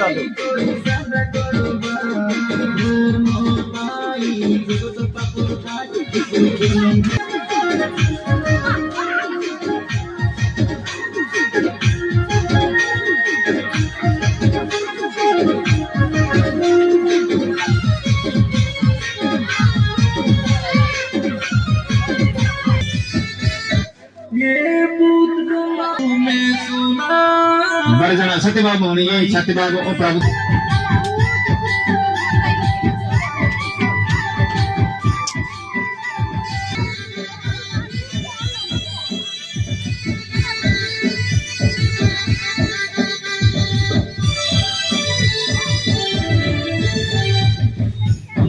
बड़े सत्यबाबू ये सत्यबाबू और प्रभु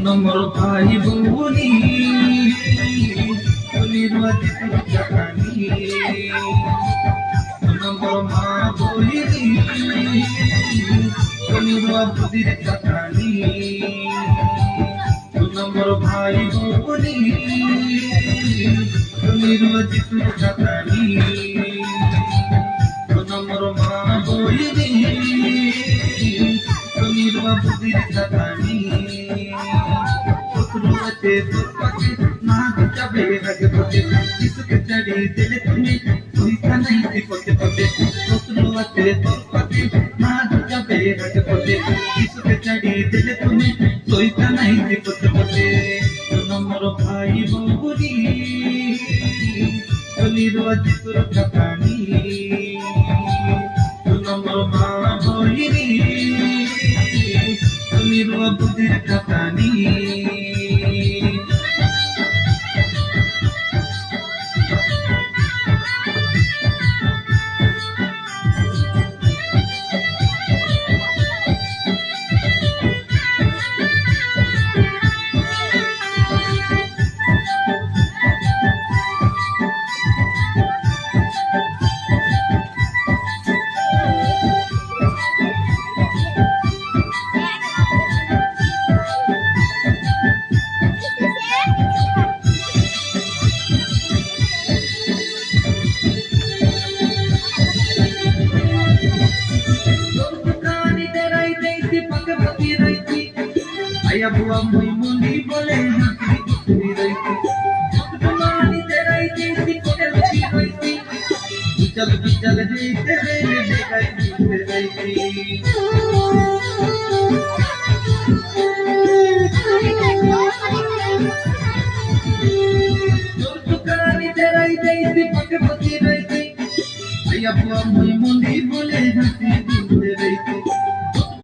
नंबर भाई बोली निर्वाचित कहानी नंबर माँ बोली निर्वाचित कहानी नंबर भाई बोली निर्वाचित कहानी नंबर माँ बोली निर्वाचित कहानी पते ना जबे रगे पते इसके चढ़ी दिल तुम्हें कोई का नहीं थी पते पते पते ना जबे रगे पते इसके चढ़ी दिल तुम्हें कोई का नहीं थी पते पते नंबर भाई बोली निर्वाचित कहानी नंबर माँ बोली निर्वाचित कहानी बुआ मुई मुंडी बोले हाथी रही थी तुम्हारी तेरा ही थी कोटे लगी रही थी चल जीते रे देखाई रही थी जोर तुकारी तेरा ही थी पके पकी रही थी बुआ मुई मुंडी बोले हाथी